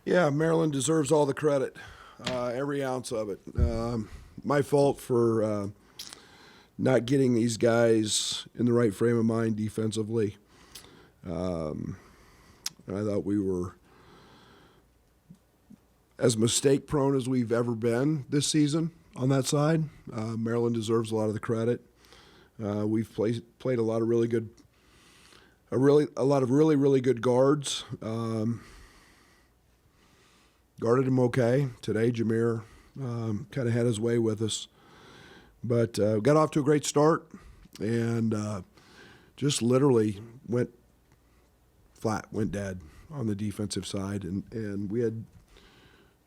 Yeah, Maryland deserves all the credit, every ounce of it. My fault for not getting these guys in the right frame of mind defensively. I thought we were as mistake-prone as we've ever been this season on that side. Maryland deserves a lot of the credit. We've played a lot of really good, a lot of really good guards. Guarded him okay today. Jameer kind of had his way with us, but got off to a great start and just literally went flat, went dead on the defensive side, and we had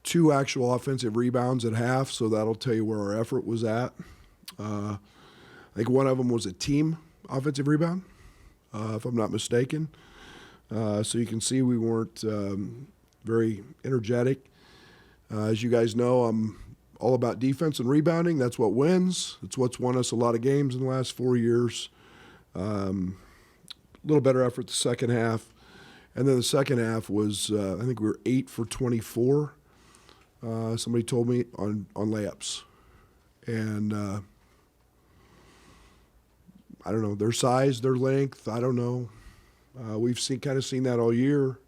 2 actual offensive rebounds at half, so that'll tell you where our effort was at. I think one of them was a team offensive rebound, if I'm not mistaken. So you can see we weren't very energetic. As you guys know, I'm all about defense and rebounding. That's what wins. It's what's won us a lot of games in the last 4 years. A little better effort the second half. And then the second half was, I think we were 8 for 24. Somebody told me on layups. And I don't know, their size, their length, I don't know. We've kind of seen that all year.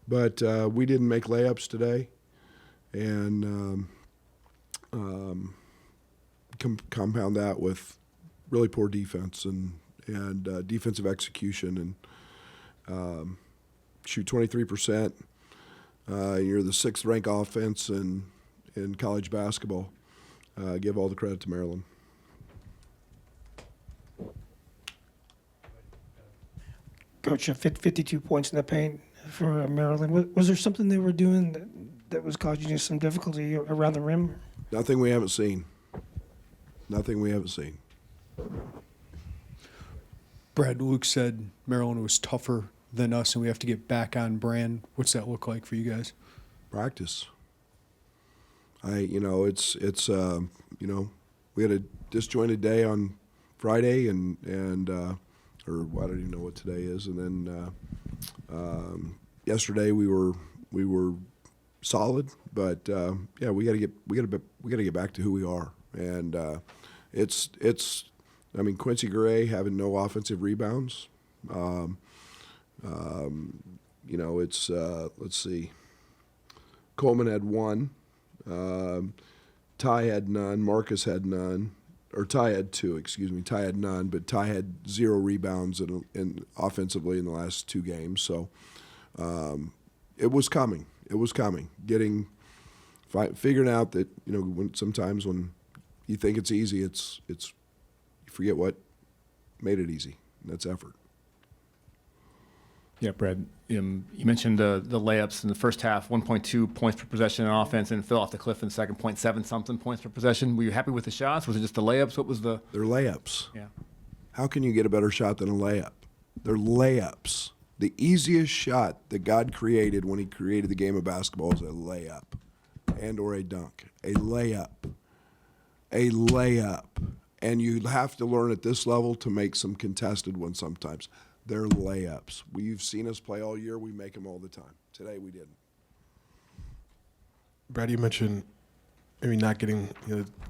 But we didn't make layups today. And compound that with really poor defense and defensive execution. And shoot 23%. You're the 6th ranked offense in college basketball. Give all the credit to Maryland. Coach, 52 points in the paint for Maryland. Was there something they were doing that was causing you some difficulty around the rim? Nothing we haven't seen. Nothing we haven't seen. Brad, Luke said Maryland was tougher than us and we have to get back on brand. What's that look like for you guys? Practice. It's we had a disjointed day on Friday and or I don't even know what today is, and then yesterday we were solid, but yeah, we got to get back to who we are, and it's I mean, Quincy Gray having no offensive rebounds. It's let's see. Coleman had 1. Ty had none. Marcus had none. Or Ty had 2, excuse me. Ty had none, but Ty had 0 rebounds in offensively in the last 2 games. So it was coming. It was coming. Figuring out that, sometimes when you think it's easy, it's you forget what made it easy. And that's effort. Yeah, Brad, you mentioned the layups in the first half, 1.2 points per possession on offense, and fell off the cliff in the second, 0.7-something points per possession. Were you happy with the shots? Was it just the layups? What was the... They're layups. Yeah. How can you get a better shot than a layup? They're layups. The easiest shot that God created when he created the game of basketball is a layup and or a dunk. A layup. A layup. And you have to learn at this level to make some contested ones sometimes. They're layups. You've seen us play all year. We make them all the time. Today we didn't. Brad, you mentioned maybe not getting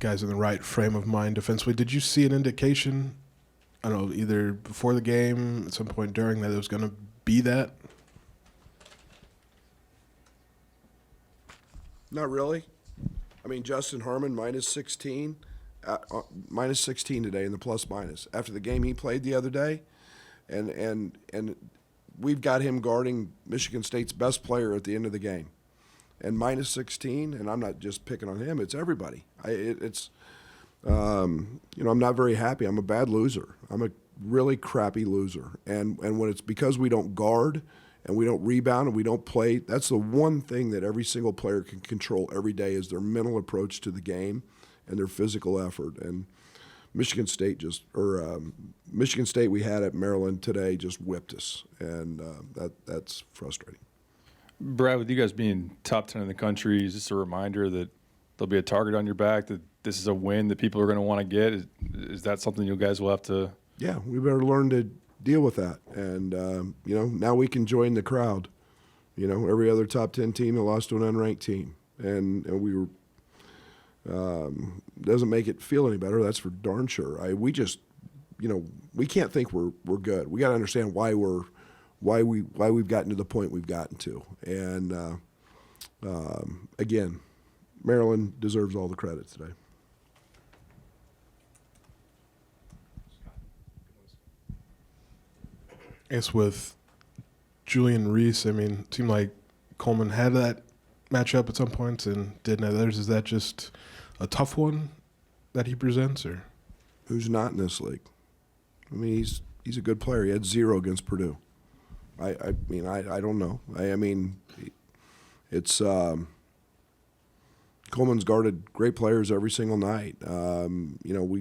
guys in the right frame of mind defensively. Did you see an indication, I don't know, either before the game, at some point during, that it was going to be that? Not really. I mean, Justin Harmon, minus 16 today in the plus-minus. After the game he played the other day, and we've got him guarding Michigan State's best player at the end of the game. And minus 16, and I'm not just picking on him, it's everybody. I'm not very happy. I'm a bad loser. I'm a really crappy loser. And when it's because we don't guard and we don't rebound and we don't play, that's the one thing that every single player can control every day is their mental approach to the game and their physical effort. And Michigan State we had at Maryland today just whipped us, and that's frustrating. Brad, with you guys being top 10 in the country, is this a reminder that there'll be a target on your back, that this is a win that people are going to want to get? Is that something you guys will have to? Yeah, we better learn to deal with that. And, now we can join the crowd You know, every other top 10 team that lost to an unranked team, and we were. Doesn't make it feel any better. That's for darn sure. We just, you know, we can't think we're good. We got to understand why we've gotten to the point we've gotten to. And again, Maryland deserves all the credit today. I guess with Julian Reese, I mean, it seemed like Coleman had that matchup at some points and didn't at others. Is that just a tough one that he presents, or Who's not in this league? I mean, he's a good player. He had 0 against Purdue. I mean, I don't know. I mean, it's Coleman's guarded great players every single night. You know,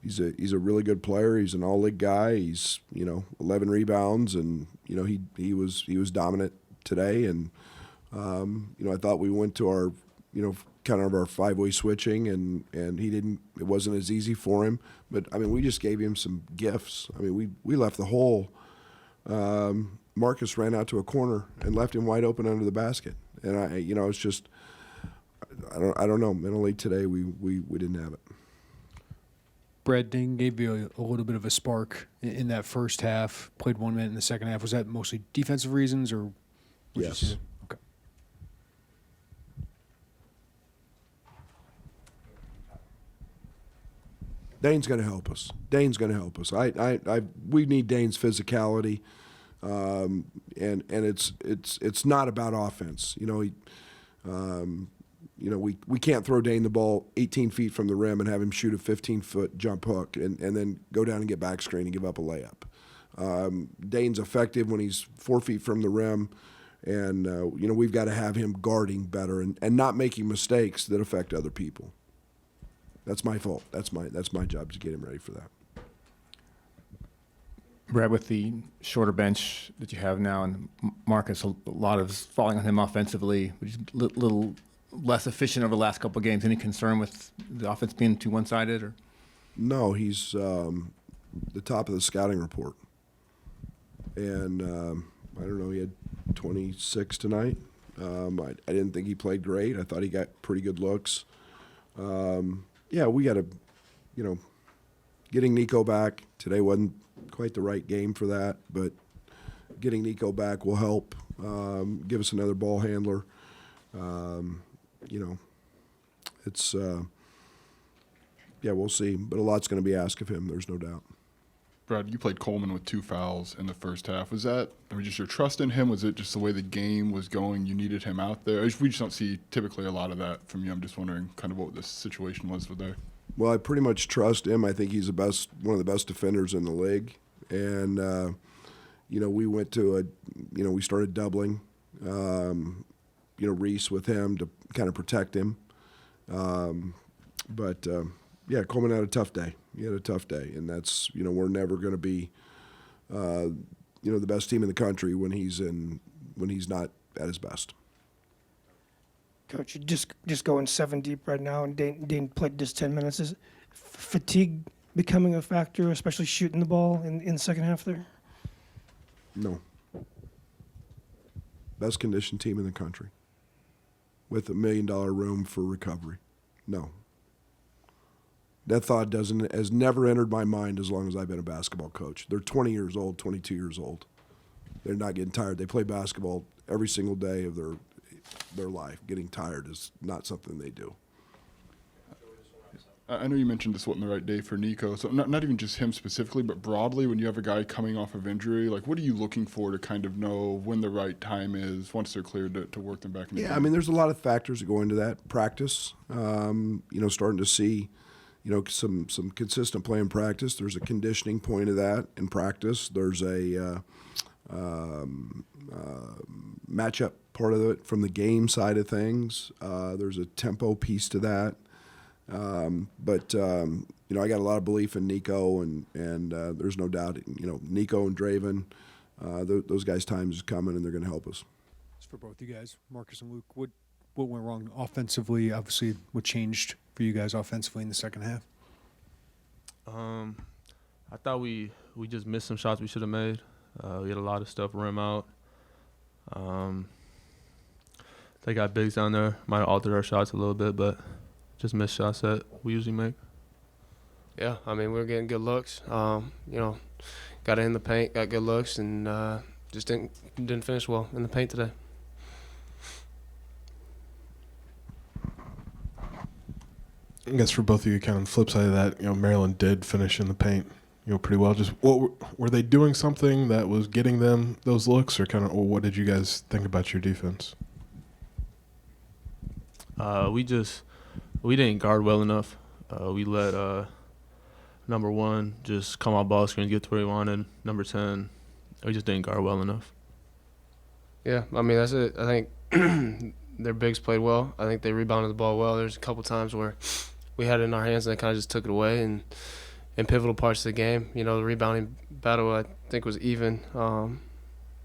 he's a really good player. He's an all-league guy. He's, you know, 11 rebounds, and you know he was dominant today. And you know, I thought we went to our, you know, kind of our 5-way switching, and he didn't. It wasn't as easy for him. But I mean, we just gave him some gifts. I mean, we left the hole. Marcus ran out to a corner and left him wide open under the basket. And you know, it's just, I don't know. Mentally today, we didn't have it. Brad, Ding gave you a little bit of a spark in that first half. Played 1 minute in the second half. Was that mostly defensive reasons, or? Yes. Okay. Dane's going to help us. We need Dane's physicality, and it's not about offense. You know, we can't throw Dane the ball 18 feet from the rim and have him shoot a 15-foot jump hook and then go down and get back screen and give up a layup. Dane's effective when he's 4 feet from the rim, and you know, we've got to have him guarding better and not making mistakes that affect other people. That's my fault. That's my job to get him ready for that. Brad, with the shorter bench that you have now, and Marcus, a lot of falling on him offensively, which is a little less efficient over the last couple of games. Any concern with the offense being too one-sided, or? No, he's the top of the scouting report, and I don't know. He had 26 tonight. I didn't think he played great. I thought he got pretty good looks. Yeah, we got to, you know, getting Nico back today wasn't quite the right game for that, but getting Nico back will help, give us another ball handler. You know, it's, yeah, we'll see, but a lot's going to be asked of him, there's no doubt. Brad, you played Coleman with 2 fouls in the first half. Was that, I mean, just your trust in him? Was it just the way the game was going, you needed him out there? We just don't see typically a lot of that from you. I'm just wondering kind of what the situation was with there. Well, I pretty much trust him. I think he's one of the best defenders in the league. And, you know, we went to we started doubling, you know, Reese with him to kind of protect him. But yeah, Coleman had a tough day. He had a tough day, and that's, you know, we're never going to be, you know, the best team in the country when he's not at his best. Coach, you're just going 7 deep right now, and Dane played just 10 minutes. Is fatigue becoming a factor, especially shooting the ball in the second half there? No. Best conditioned team in the country with $1 million room for recovery. No. That thought has never entered my mind as long as I've been a basketball coach. They're 20 years old, 22 years old. They're not getting tired. They play basketball every single day of their life. Getting tired is not something they do. I know you mentioned this wasn't the right day for Nico, so not even just him specifically, but broadly, when you have a guy coming off of injury, like what are you looking for to kind of know when the right time is once they're cleared to work them back in the game? I mean, there's a lot of factors that go into that. Practice, you know, starting to see, you know, some consistent play in practice. There's a conditioning point of that in practice. There's a matchup part of it from the game side of things. There's a tempo piece to that. But you know, I got a lot of belief in Nico, and there's no doubt, you know, Nico and Draven, those guys' times is coming, and they're going to help us. It's for both you guys, Marcus and Luke. What went wrong offensively? Obviously, what changed for you guys offensively in the second half? I thought we just missed some shots we should have made. We had a lot of stuff rim out. They got bigs down there. Might have altered our shots a little bit, but just missed shots that we usually make. Yeah, I mean, we were getting good looks. Got in the paint, got good looks, and just didn't finish well in the paint today. I guess for both of you, kind of the flip side of that, Maryland did finish in the paint, pretty well. Just were they doing something that was getting them those looks, or or what did you guys think about your defense? We didn't guard well enough. We let number 1 just come off ball screen, get to where he wanted. Number 10, we just didn't guard well enough. Yeah, I mean, that's it. I think their bigs played well. I think they rebounded the ball well. There's a couple times where we had it in our hands and they kind of just took it away. And in pivotal parts of the game, the rebounding battle I think was even,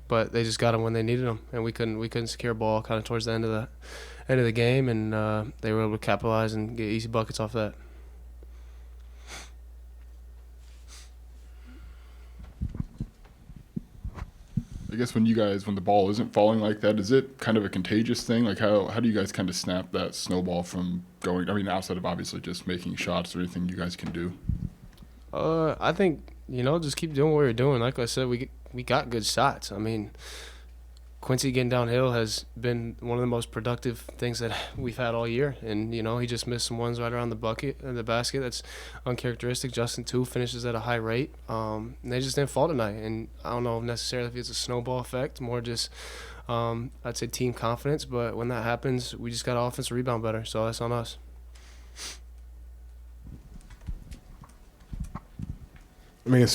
but they just got them when they needed them, and we couldn't secure ball kind of towards the end of the game, and they were able to capitalize and get easy buckets off that. I guess when the ball isn't falling like that, is it kind of a contagious thing? Like how do you guys kind of snap that snowball from going? I mean, outside of obviously just making shots or anything you guys can do. I think just keep doing what you're doing. Like I said, we got good shots. I mean, Quincy getting downhill has been one of the most productive things that we've had all year, and he just missed some ones right around the basket. That's uncharacteristic. Justin too finishes at a high rate. And they just didn't fall tonight, and I don't know necessarily if it's a snowball effect, more just I'd say team confidence. But when that happens, we just got to offensive rebound better, so that's on us. I mean,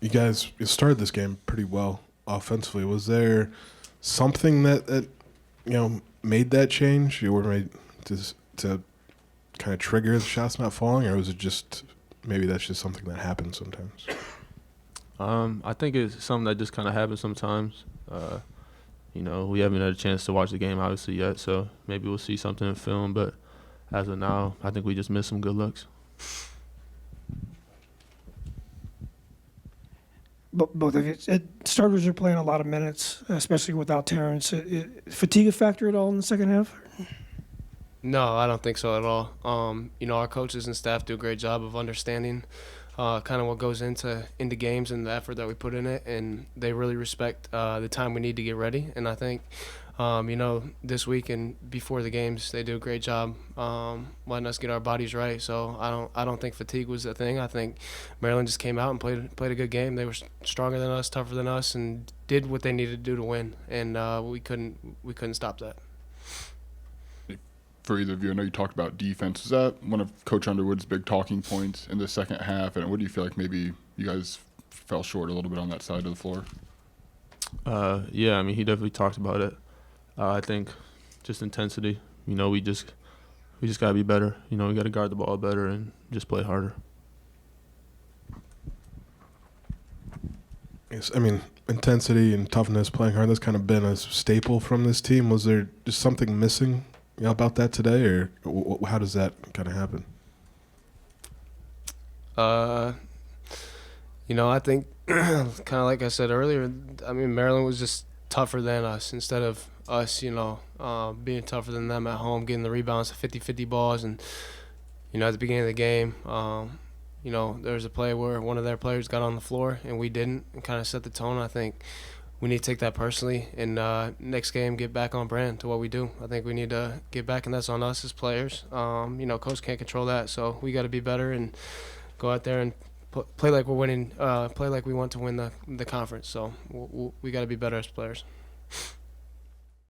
you started this game pretty well offensively. Was there something that made that change? You were made to kind of trigger the shots not falling, or was it just maybe that's just something that happens sometimes? I think it's something that just kind of happens sometimes. We haven't had a chance to watch the game obviously yet, so maybe we'll see something in film. But as of now, I think we just missed some good looks. Both of you, starters are playing a lot of minutes, especially without Terrence. Fatigue a factor at all in the second half? No, I don't think so at all. Our coaches and staff do a great job of understanding kind of what goes into games and the effort that we put in it, and they really respect the time we need to get ready. And I think, this week and before the games, they do a great job letting us get our bodies right. So I don't think fatigue was a thing. I think Maryland just came out and played a good game. They were stronger than us, tougher than us, and did what they needed to do to win. And we couldn't stop that. For either of you, I know you talked about defense. Is that one of Coach Underwood's big talking points in the second half? And what do you feel like maybe you guys fell short a little bit on that side of the floor? Yeah, I mean, he definitely talked about it. I think just intensity. We just got to be better. We got to guard the ball better and just play harder. Yes, I mean, intensity and toughness, playing hard, that's kind of been a staple from this team. Was there just something missing about that today, or how does that kind of happen? I think kind of like I said earlier, I mean, Maryland was just tougher than us instead of us, being tougher than them at home, getting the rebounds, 50-50 balls. And, at the beginning of the game, there was a play where one of their players got on the floor and we didn't, and kind of set the tone. I think we need to take that personally and next game get back on brand to what we do. I think we need to get back, and that's on us as players. Coach can't control that, so we got to be better and go out there and play like we're winning, play like we want to win the conference. So we got to be better as players.